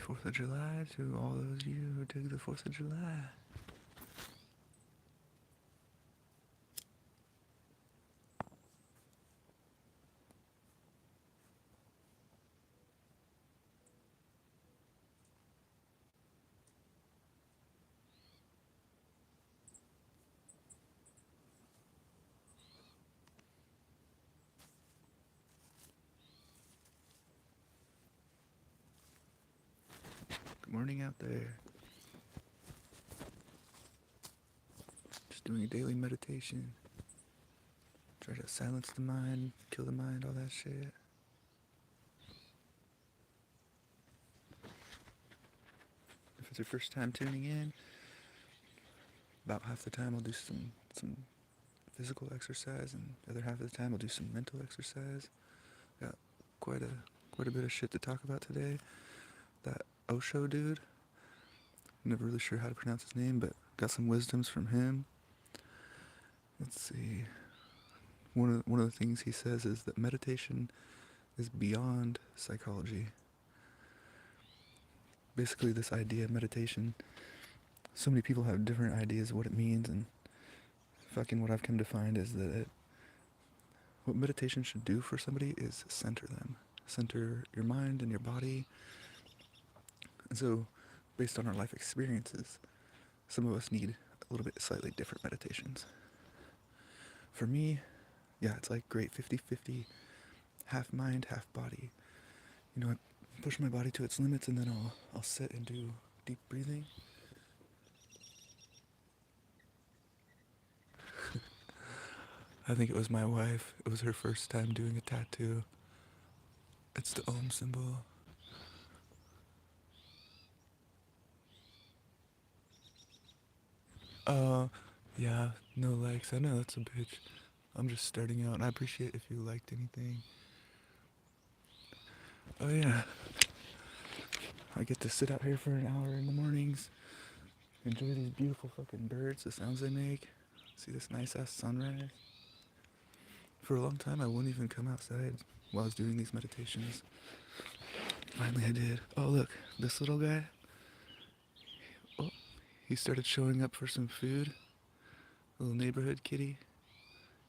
4th of July to all those of you who dig the 4th of July. Good morning out there. Just doing a daily meditation. Try to silence the mind, kill the mind, all that shit. If it's your first time tuning in, about half the time I'll do some physical exercise, and the other half of the time I'll do some mental exercise. Got quite a bit of shit to talk about today. That Osho dude, I'm never really sure how to pronounce his name, but got some wisdoms from him. Let's see. One of the things he says is that meditation is beyond psychology. Basically, this idea of meditation, so many people have different ideas of what it means, and fucking what I've come to find is that what meditation should do for somebody is center them. Center your mind and your body. And so, based on our life experiences, some of us need a little bit slightly different meditations. For me, yeah, it's like great 50-50, half mind, half body. You know, I push my body to its limits, and then I'll sit and do deep breathing. I think it was my wife. It was her first time doing a tattoo. It's the Om symbol. Yeah, no likes. I know that's a bitch. I'm just starting out, and I appreciate if you liked anything. Oh yeah, I get to sit out here for an hour in the mornings, enjoy these beautiful fucking birds, the sounds they make, see this nice ass sunrise. For a long time I wouldn't even come outside while I was doing these meditations. Finally I did. Oh look, this little guy, oh, he started showing up for some food. Little neighborhood kitty.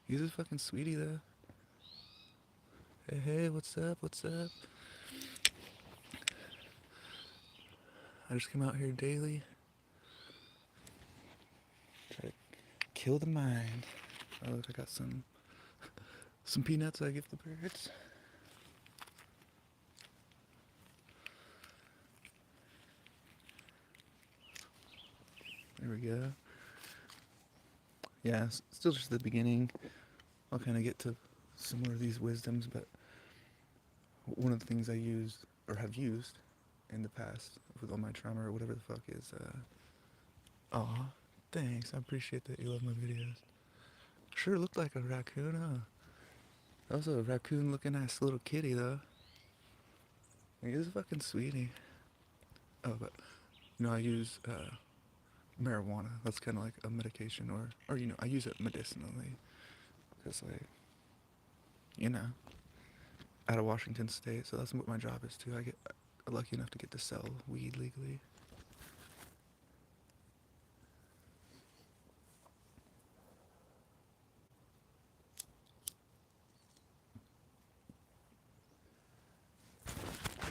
He's a fucking sweetie though. Hey, what's up, what's up? I just come out here daily, try to kill the mind. Oh look, I got some peanuts I give the birds. There we go. Yeah, still just the beginning. I'll kind of get to some more of these wisdoms, but one of the things I used, or have used, in the past, with all my trauma or whatever the fuck is, aw, thanks, I appreciate that you love my videos. Sure looked like a raccoon, huh? That was a raccoon-looking ass little kitty, though. He's a fucking sweetie. Oh, but, you know, I use, marijuana. That's kind of like a medication, or, you know, I use it medicinally. Because, like, you know, out of Washington State, so that's what my job is, too. I get lucky enough to get to sell weed legally.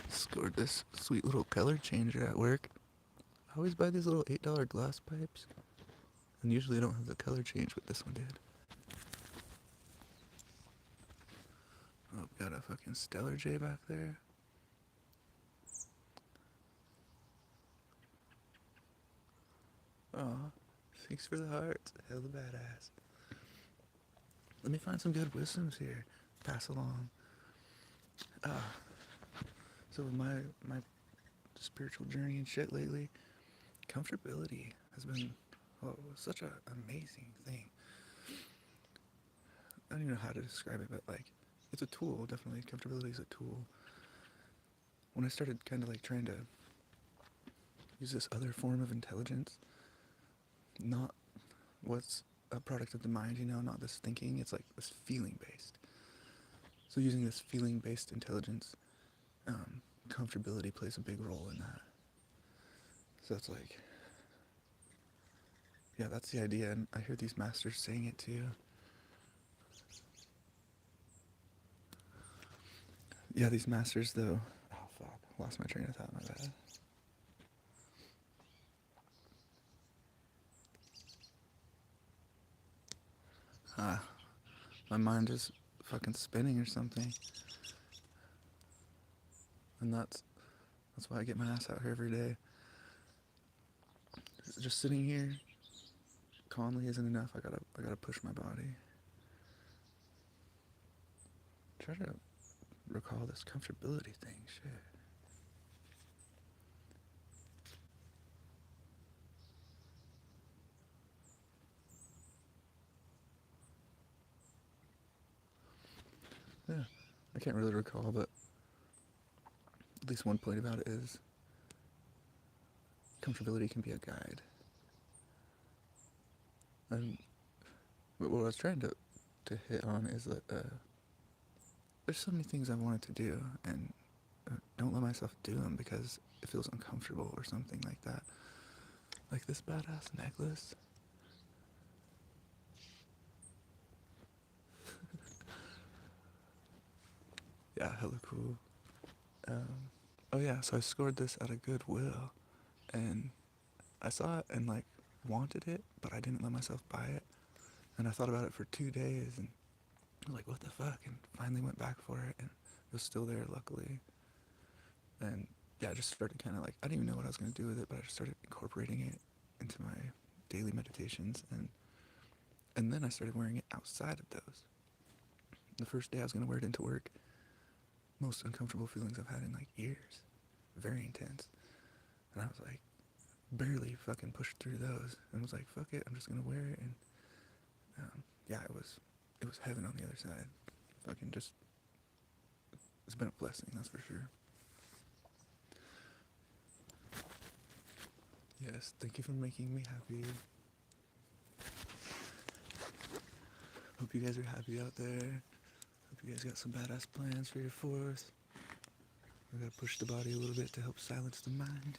Scored this sweet little color changer at work. I always buy these little $8 glass pipes, and usually I don't have the color change, but this one did. Oh, got a fucking Stellar J back there. Aw, thanks for the hearts. Hell the badass. Let me find some good wisdoms here. Pass along. So with my spiritual journey and shit lately, comfortability has been such an amazing thing. I don't even know how to describe it, but like, it's a tool, definitely. Comfortability is a tool. When I started kind of like trying to use this other form of intelligence, not what's a product of the mind, you know, not this thinking, it's like this feeling based. So using this feeling based intelligence, comfortability plays a big role in that. So it's like, yeah, that's the idea. And I hear these masters saying it too. Yeah, these masters though. Oh fuck, lost my train of thought. My bad. Ah, my mind is fucking spinning or something. And that's why I get my ass out here every day. Just sitting here calmly isn't enough. I gotta push my body. Try to recall this comfortability thing. Shit. Yeah, I can't really recall, but at least one point about it is comfortability can be a guide. And what I was trying to hit on is that there's so many things I wanted to do, and don't let myself do them because it feels uncomfortable or something like that. Like this badass necklace. Yeah, hella cool. Um, oh yeah, so I scored this at a Goodwill, and I saw it and like wanted it, but I didn't let myself buy it. And I thought about it for 2 days, and I was like, what the fuck? And finally went back for it, and it was still there, luckily. And yeah, I just started kind of like, I didn't even know what I was going to do with it, but I just started incorporating it into my daily meditations. And then I started wearing it outside of those. The first day I was going to wear it into work, most uncomfortable feelings I've had in like years. Very intense. And I was like, barely fucking pushed through those, and was like, fuck it, I'm just going to wear it. And yeah, it was heaven on the other side. Fucking just, it's been a blessing, that's for sure. Yes, thank you for making me happy. Hope you guys are happy out there. Hope you guys got some badass plans for your fourth. We gotta push the body a little bit to help silence the mind.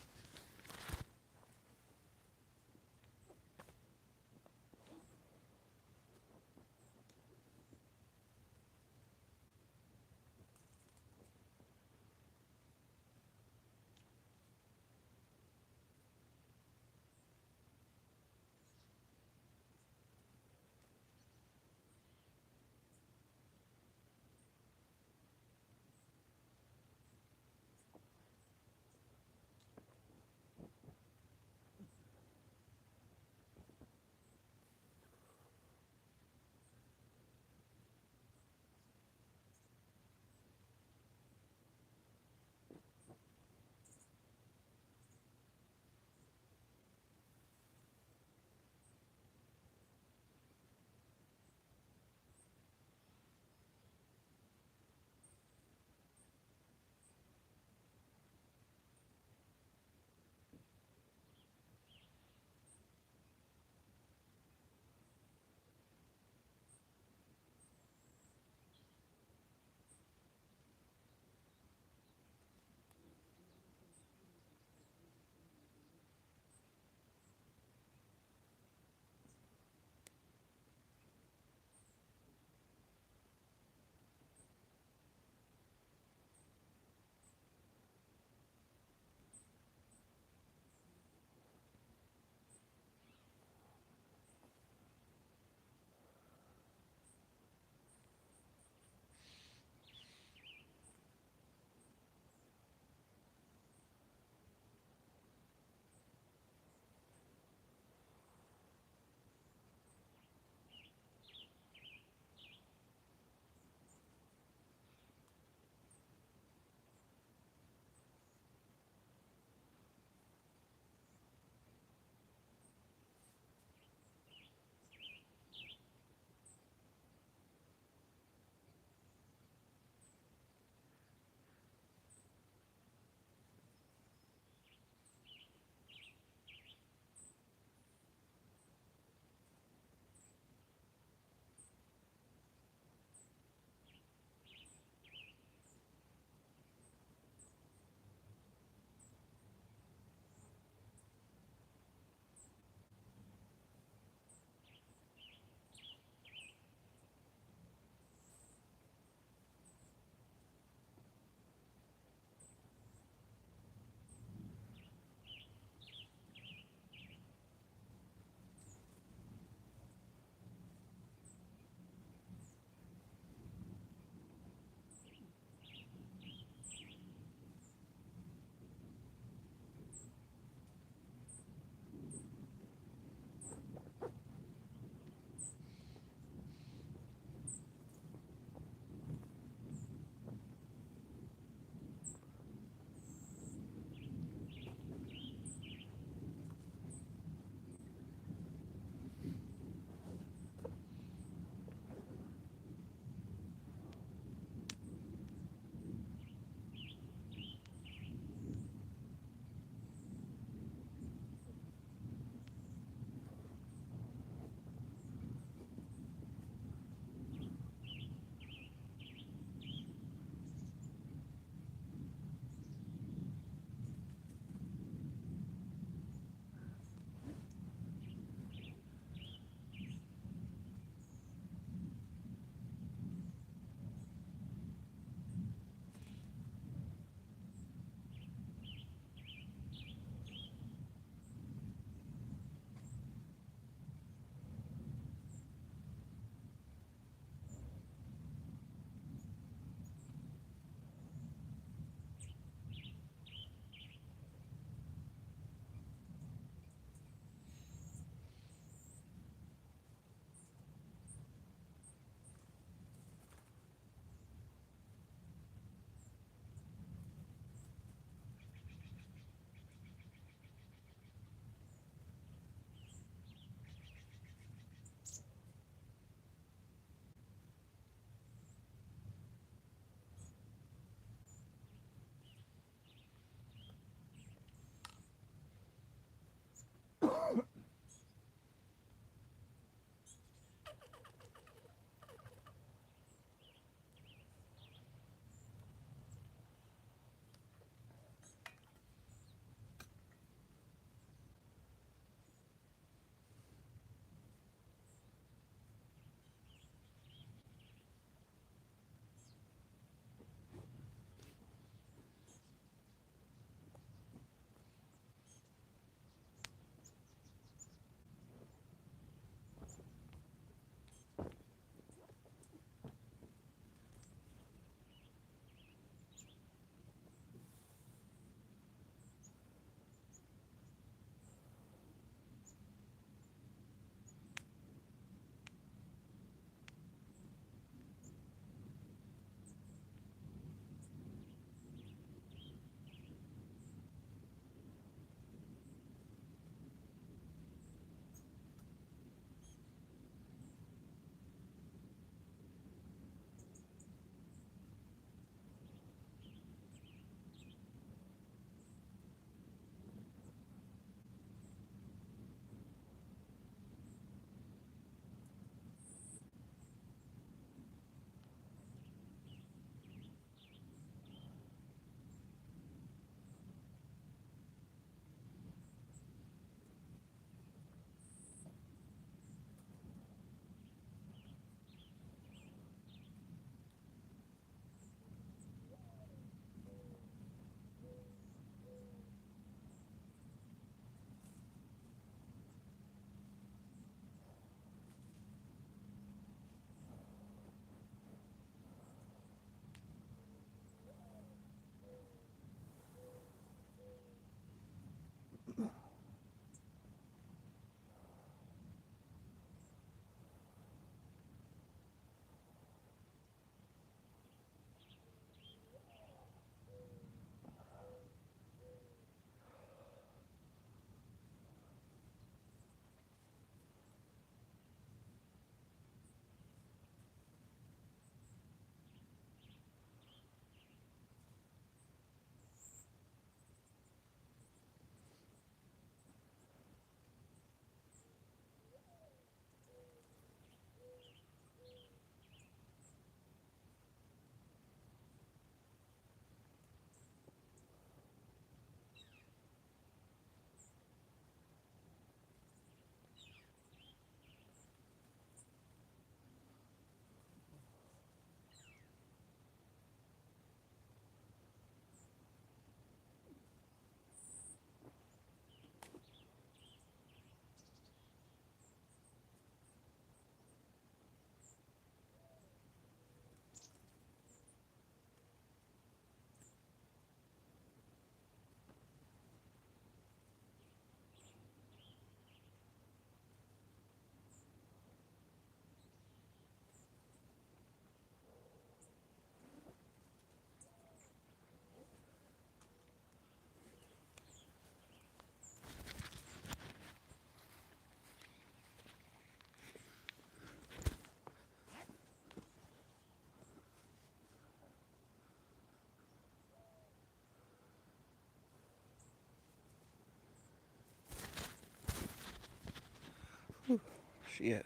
shit.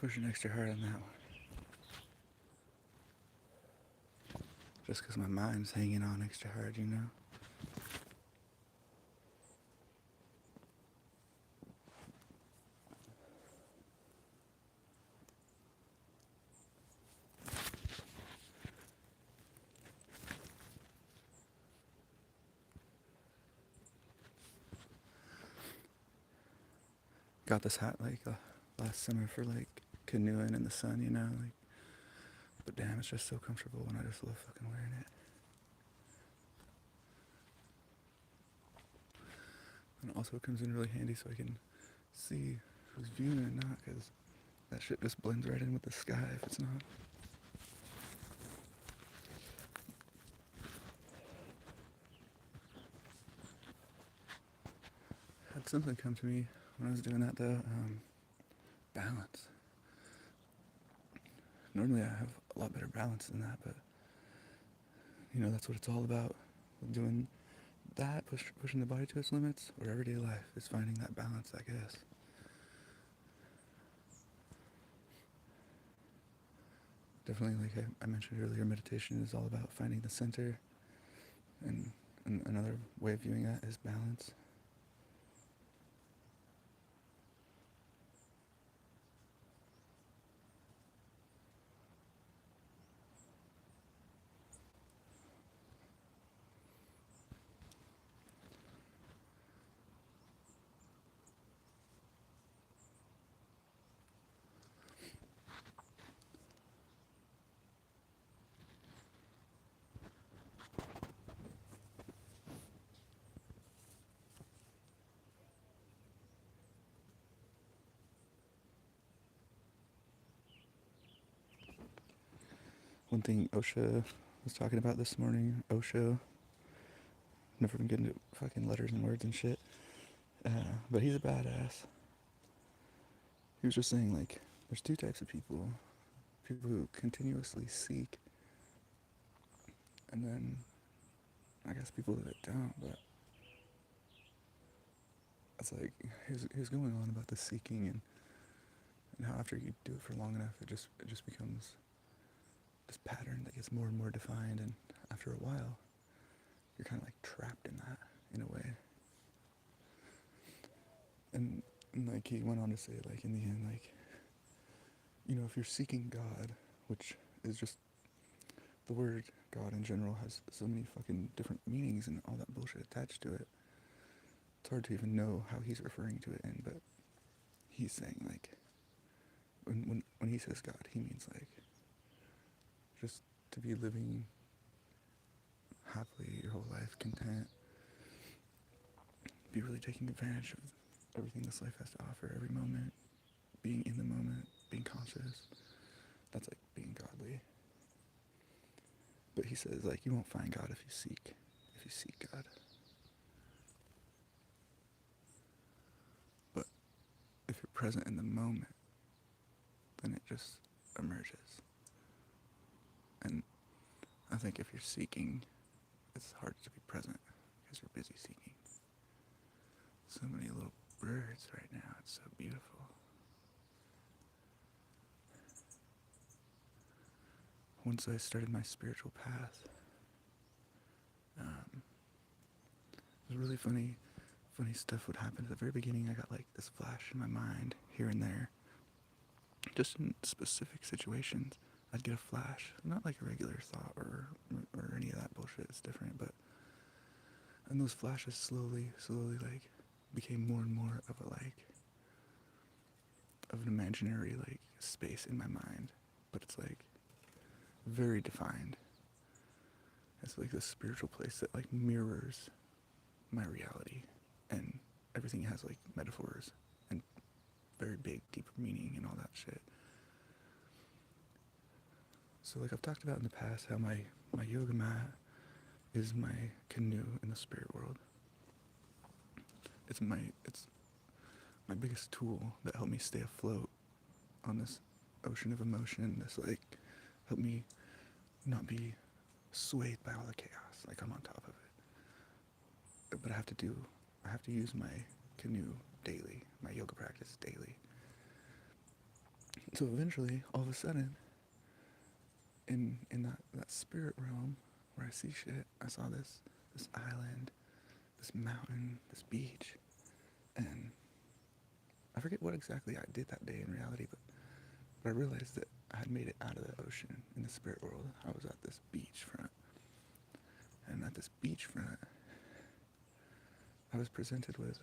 Pushing extra hard on that one. Just because my mind's hanging on extra hard, you know? Got this hat like last summer for like canoeing in the sun, you know? Like, but damn, it's just so comfortable and I just love fucking wearing it. And it also comes in really handy so I can see who's viewing it or not, because that shit just blends right in with the sky if it's not. Had something come to me when I was doing that though. Balance. Normally I have a lot better balance than that, but you know, that's what it's all about. Doing that, pushing the body to its limits, or everyday life is finding that balance, I guess. Definitely, like I mentioned earlier, meditation is all about finding the center, and another way of viewing that is balance. One thing Osha was talking about this morning, Osho, never been getting into fucking letters and words and shit, but he's a badass. He was just saying, like, there's two types of people. People who continuously seek, and then, I guess people that don't, but it's like, he was going on about the seeking and how after you do it for long enough, it just becomes this pattern that gets more and more defined, and after a while, you're kind of like trapped in that, in a way. And like he went on to say, like, in the end, like, you know, if you're seeking God, which is just, the word God in general has so many fucking different meanings and all that bullshit attached to it, it's hard to even know how he's referring to it in, but he's saying, like, when he says God, he means, like, just to be living happily your whole life, content, be really taking advantage of everything this life has to offer, every moment, being in the moment, being conscious. That's like being godly. But he says, like, you won't find God if you seek God. But if you're present in the moment, then it just emerges. And I think if you're seeking, it's hard to be present because you're busy seeking. So many little birds right now, it's so beautiful. Once I started my spiritual path, it was really funny stuff would happen. At the very beginning, I got like this flash in my mind here and there. Just in specific situations, I'd get a flash. Not like a regular thought or any of that bullshit. It's different, but and those flashes slowly like became more and more of an imaginary like space in my mind. But it's like very defined. It's like this spiritual place that like mirrors my reality, and everything has like metaphors and very big, deeper meaning and all that shit. So like I've talked about in the past how my yoga mat is my canoe in the spirit world. It's my biggest tool that helped me stay afloat on this ocean of emotion. This like help me not be swayed by all the chaos. Like I'm on top of it. But I have to use my canoe daily, my yoga practice daily. So eventually, all of a sudden, in that spirit realm where I see shit, I saw this island, this mountain, this beach, and I forget what exactly I did that day in reality, but I realized that I had made it out of the ocean in the spirit world. I was at this beach front, and at this beach front, I was presented with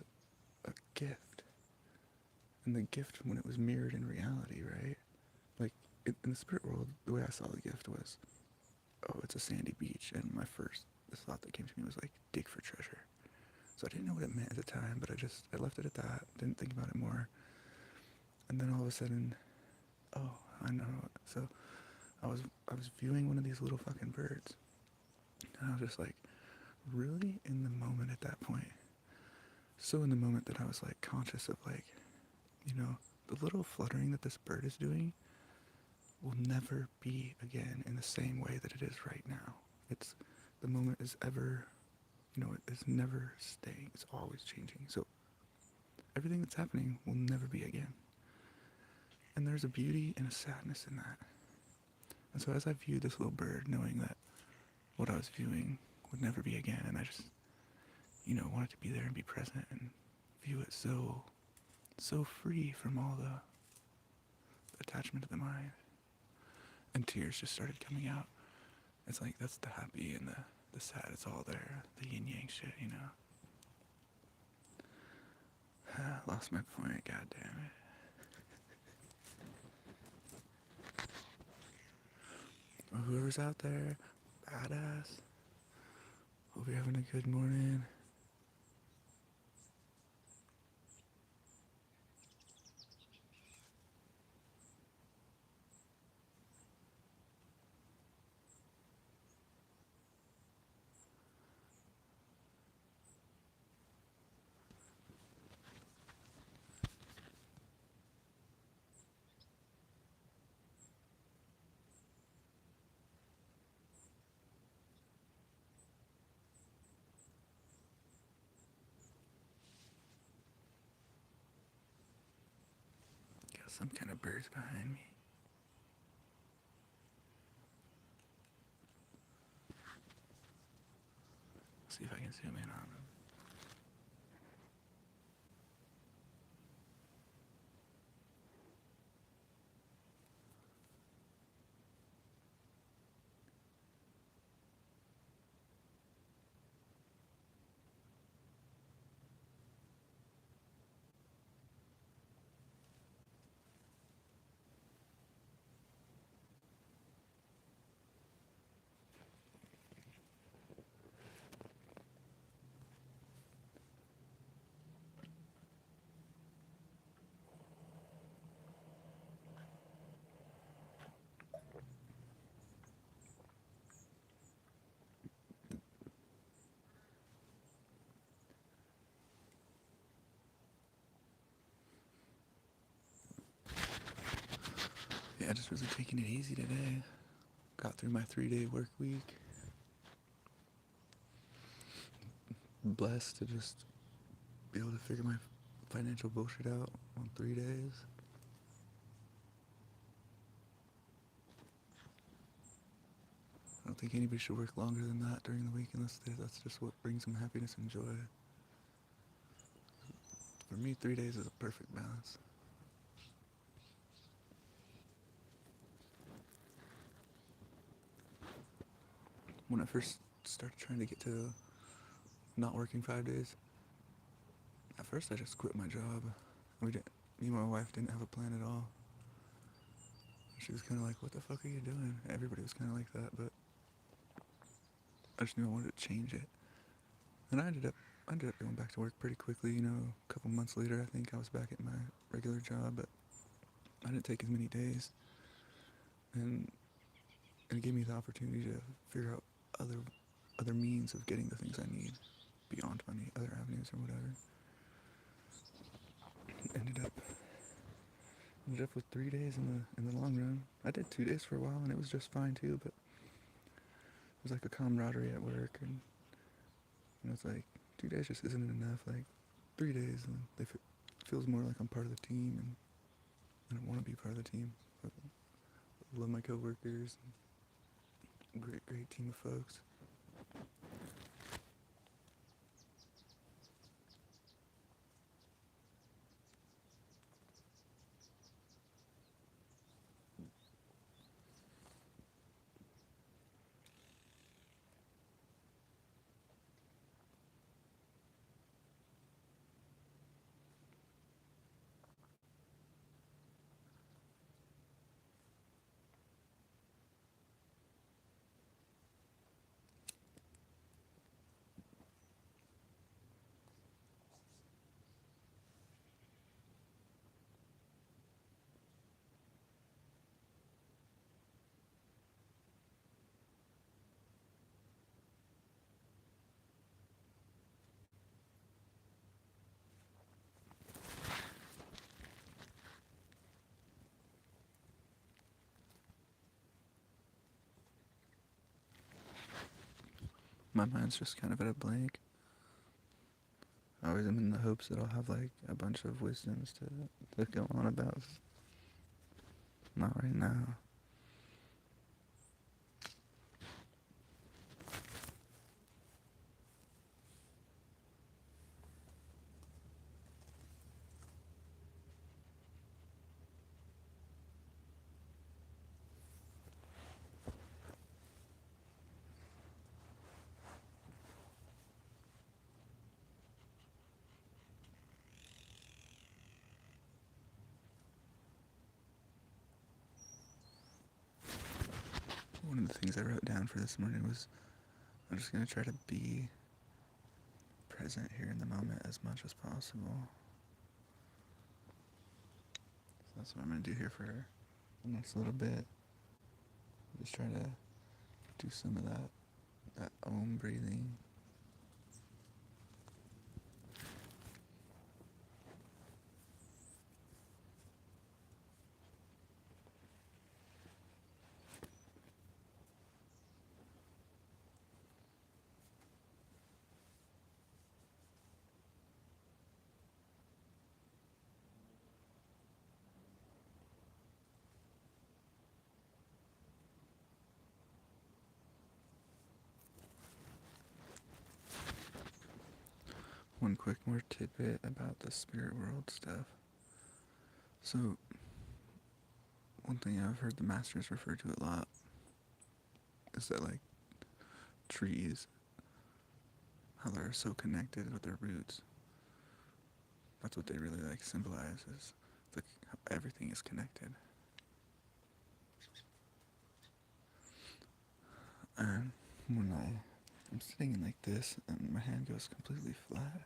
a gift, and the gift, when it was mirrored in reality, right? Like in the spirit world, the way I saw the gift was, oh, it's a sandy beach, and my first the thought that came to me was like, dig for treasure. So I didn't know what it meant at the time, but I left it at that. Didn't think about it more, and then all of a sudden, oh, I know. So I was viewing one of these little fucking birds, and I was just like, really in the moment at that point. So in the moment that I was like conscious of like, the little fluttering that this bird is doing will never be again in the same way that it is right now. It's the moment is ever, it's never staying. It's always changing. So everything that's happening will never be again. And there's a beauty and a sadness in that. And so as I viewed this little bird, knowing that what I was viewing would never be again, and I just, wanted to be there and be present and view it so free from all the attachment to the mind. And tears just started coming out. It's like, that's the happy and the sad, it's all there. The yin yang shit, Lost my point, god damn it. Well, whoever's out there, badass. Hope you're having a good morning. Got some kind of birds behind me. See if I can zoom in on them. Yeah, just really taking it easy today. Got through my 3-day work week. Blessed to just be able to figure my financial bullshit out on 3 days. I don't think anybody should work longer than that during the week unless that's just what brings them happiness and joy. For me, 3 days is a perfect balance. When I first started trying to get to not working 5 days, at first I just quit my job. Me and my wife didn't have a plan at all. She was kind of like, what the fuck are you doing? Everybody was kind of like that, but I just knew I wanted to change it. And I ended up going back to work pretty quickly, a couple months later. I think I was back at my regular job, but I didn't take as many days. And it gave me the opportunity to figure out other means of getting the things I need beyond money, other avenues or whatever. Ended up with 3 days in the long run. I did 2 days for a while and it was just fine too, but it was like a camaraderie at work, and it's like 2 days just isn't enough. Like 3 days, and it feels more like I'm part of the team, and I don't want to be part of the team. I love my coworkers. Great team of folks. My mind's just kind of at a blank. I always am in the hopes that I'll have like a bunch of wisdoms to go on about. Not right now. One of the things I wrote down for this morning was I'm just going to try to be present here in the moment as much as possible. So that's what I'm going to do here for the next little bit. Just try to do some of that Om breathing. One quick more tidbit about the spirit world stuff. So, one thing I've heard the masters refer to a lot is that like trees, how they're so connected with their roots. That's what they really like symbolize, is like how everything is connected. And when I'm sitting like this and my hand goes completely flat,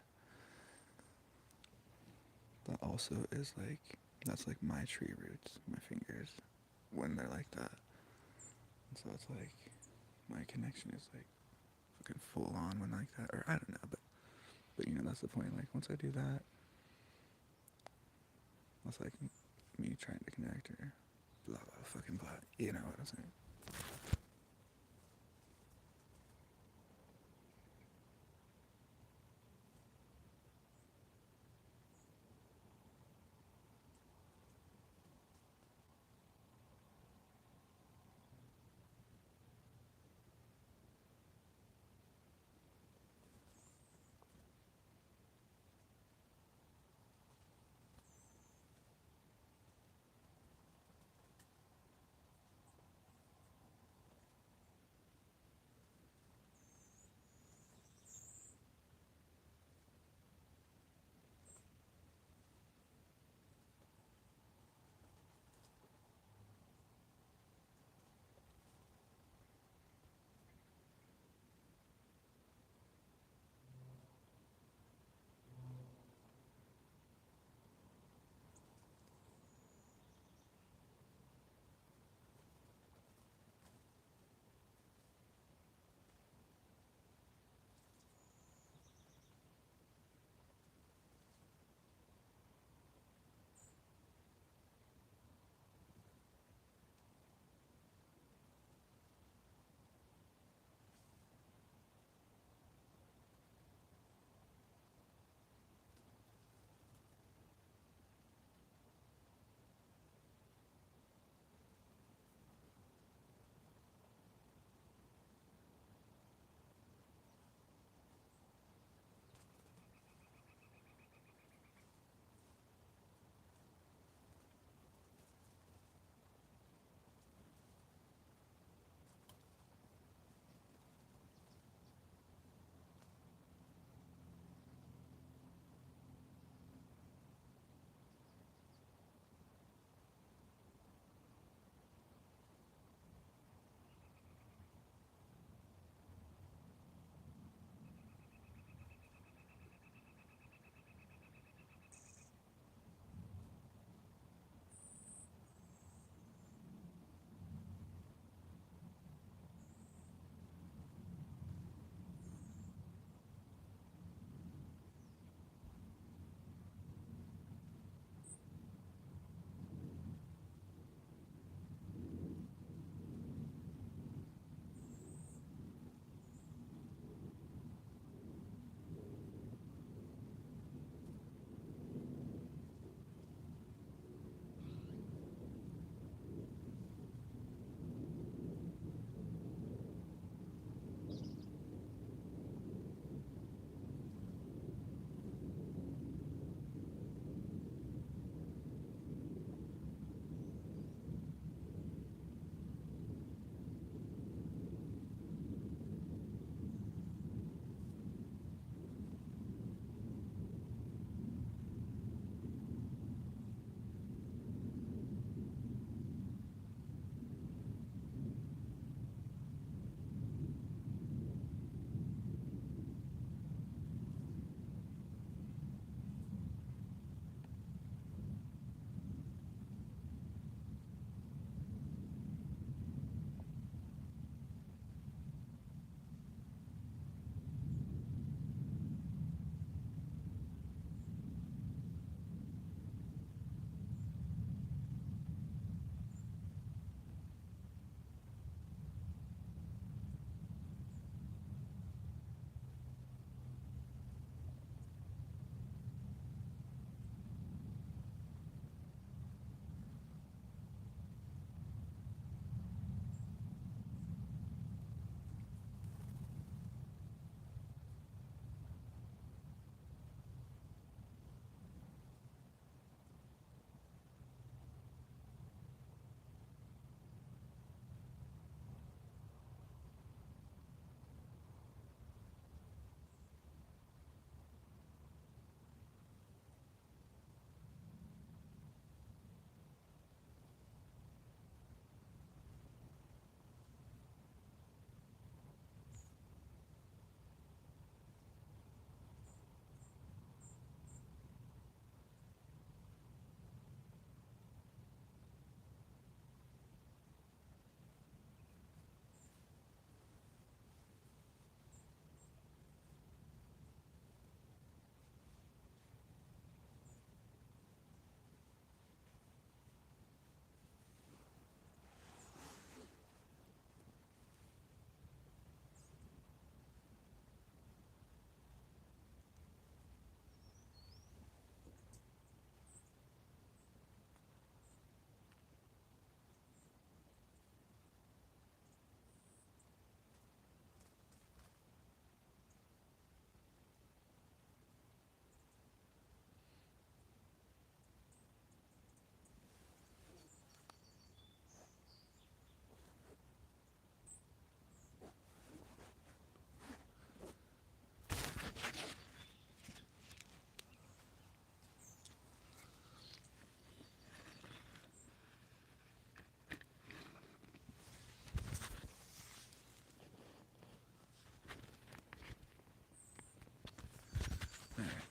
that also is like, that's like my tree roots, my fingers, when they're like that. And so it's like, my connection is like fucking full on when like that, or I don't know, but you know, that's the point. Like once I do that, that's like me trying to connect, or blah blah fucking blah, you know what I'm saying.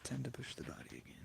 tend to push the body again.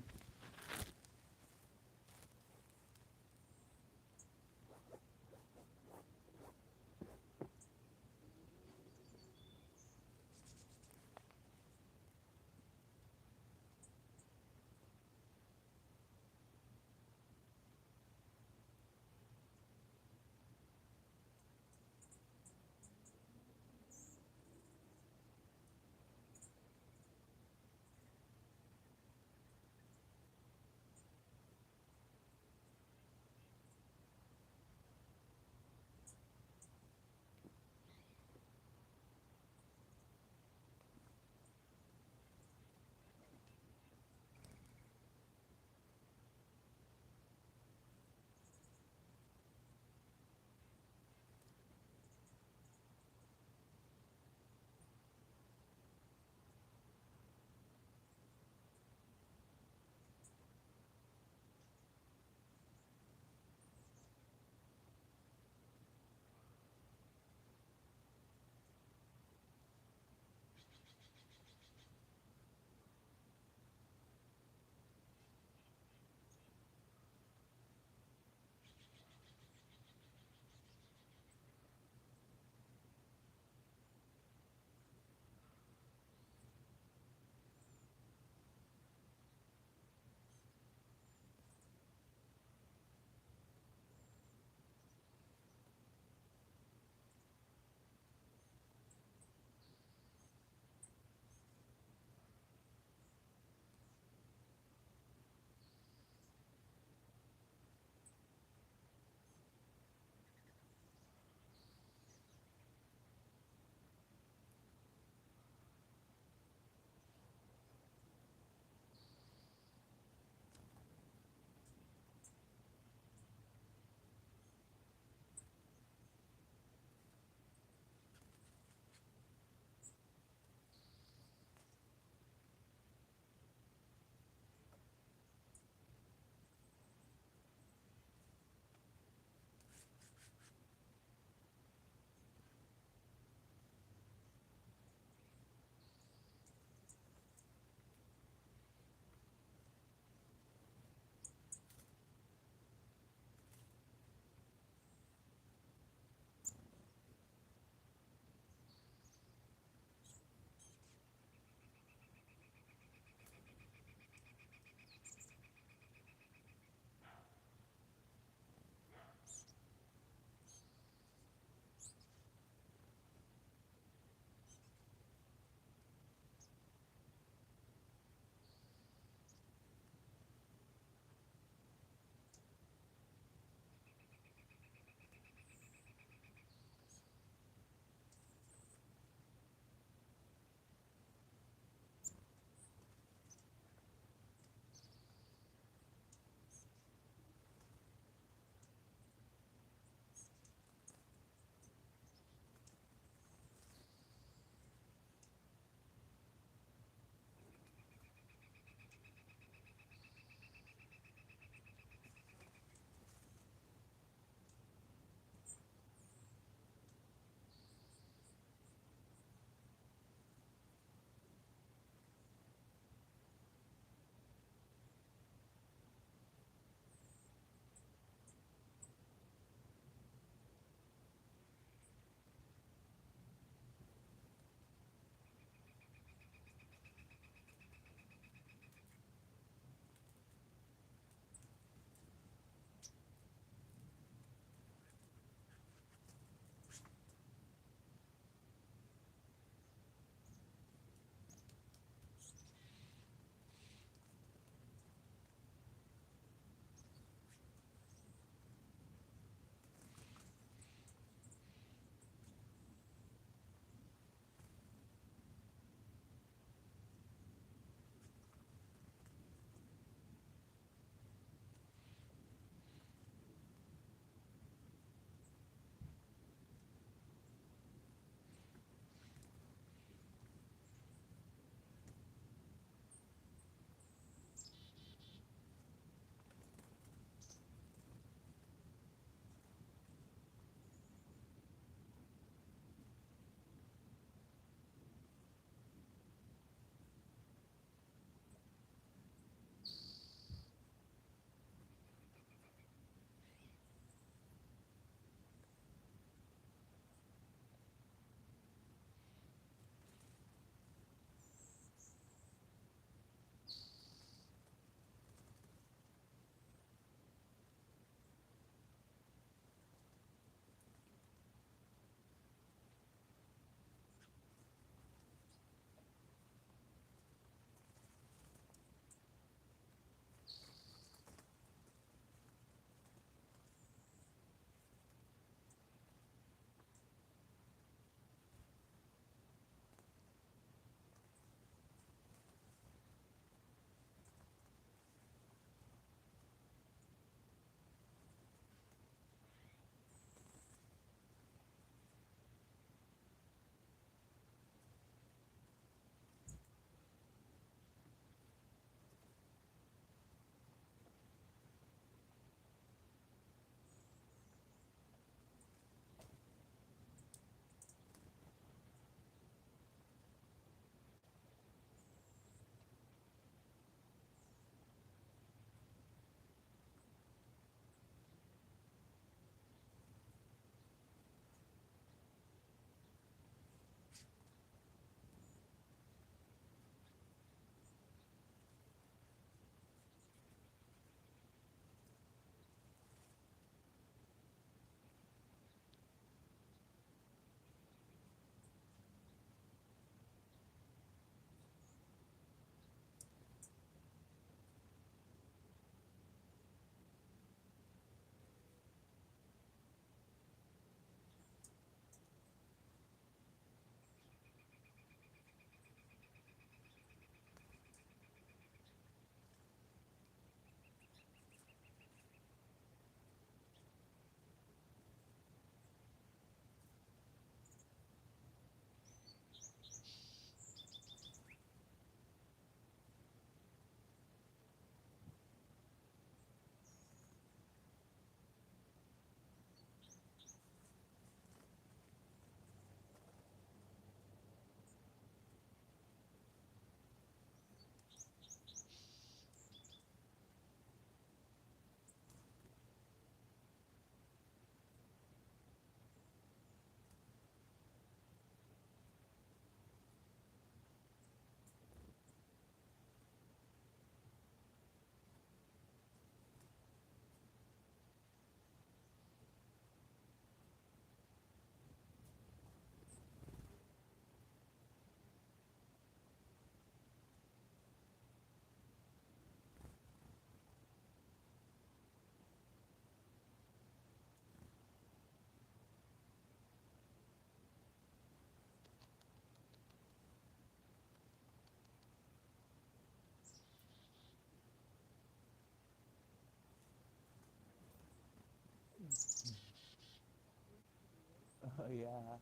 Oh yeah.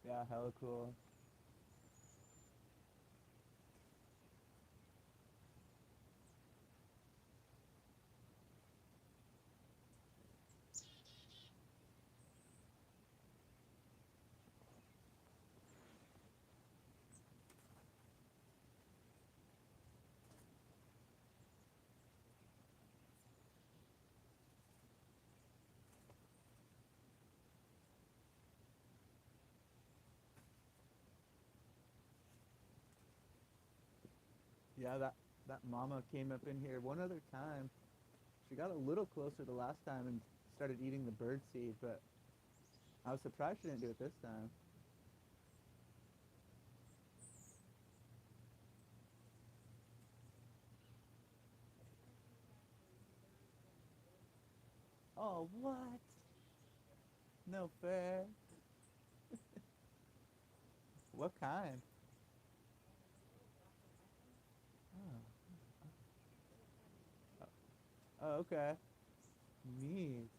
Yeah, hella cool. Yeah, that mama came up in here one other time. She got a little closer the last time and started eating the bird seed, but I was surprised she didn't do it this time. Oh, what? No fair. What kind? Oh, oh okay. Neat.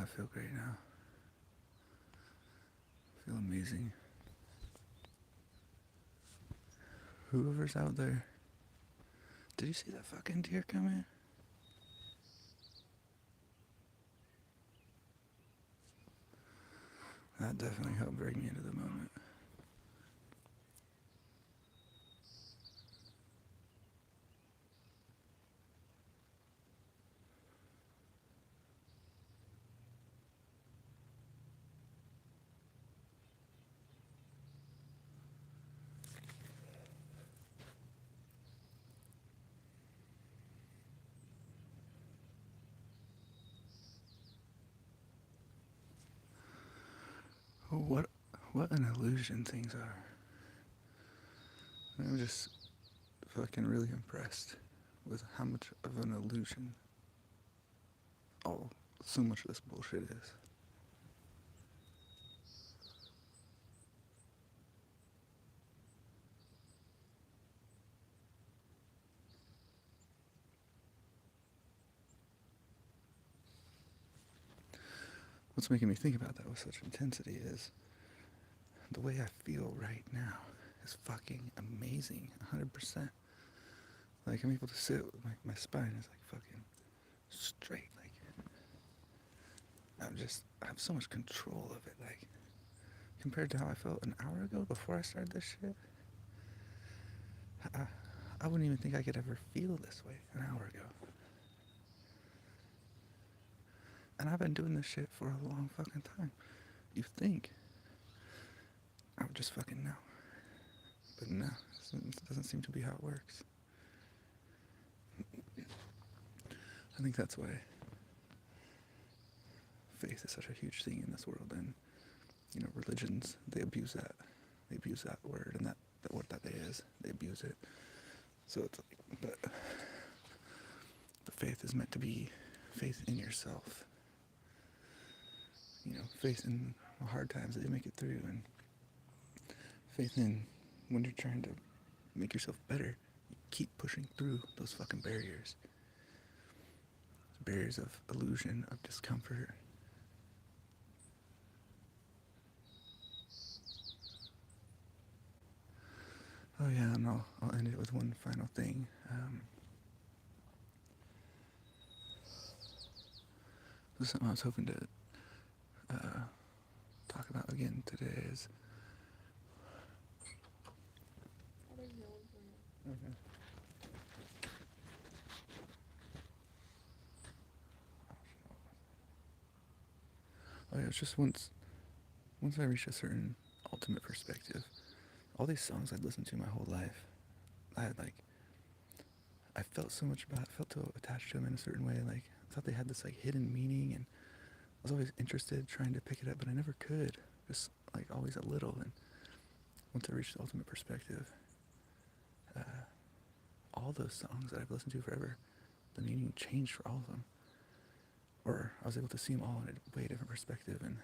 I feel great now. I feel amazing. Whoever's out there, did you see that fucking deer coming? That definitely helped bring me into the moment. What what an illusion things are. I'm just fucking really impressed with how much of an illusion so much of this bullshit is. What's making me think about that with such intensity is the way I feel right now is fucking amazing, 100%. Like, I'm able to sit with my spine is like fucking straight. Like, I have so much control of it. Like, compared to how I felt an hour ago before I started this shit, I wouldn't even think I could ever feel this way an hour ago. And I've been doing this shit for a long fucking time. You think I would just fucking know. But no, it doesn't seem to be how it works. I think that's why faith is such a huge thing in this world. And, religions, they abuse that. They abuse that word and that word that is. They abuse it. So it's like, but faith is meant to be faith in yourself. Faith in the hard times that you make it through, and faith in when you're trying to make yourself better, you keep pushing through those fucking barriers. Barriers of illusion, of discomfort. Oh yeah, and I'll end it with one final thing. This is something I was hoping to talk about again today is okay. Oh yeah, it's just once I reached a certain ultimate perspective, all these songs I'd listened to my whole life, I felt so much about, felt so attached to them in a certain way, like, I thought they had this, like, hidden meaning, and I was always interested trying to pick it up, but I never could, just, like, always a little, and once I reached the ultimate perspective, all those songs that I've listened to forever, the meaning changed for all of them, or I was able to see them all in a way different perspective, and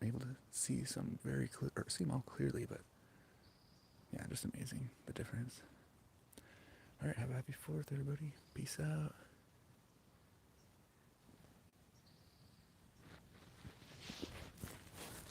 able to see some very clear, or see them all clearly, but yeah, just amazing, the difference. Alright, have a happy 4th, everybody. Peace out.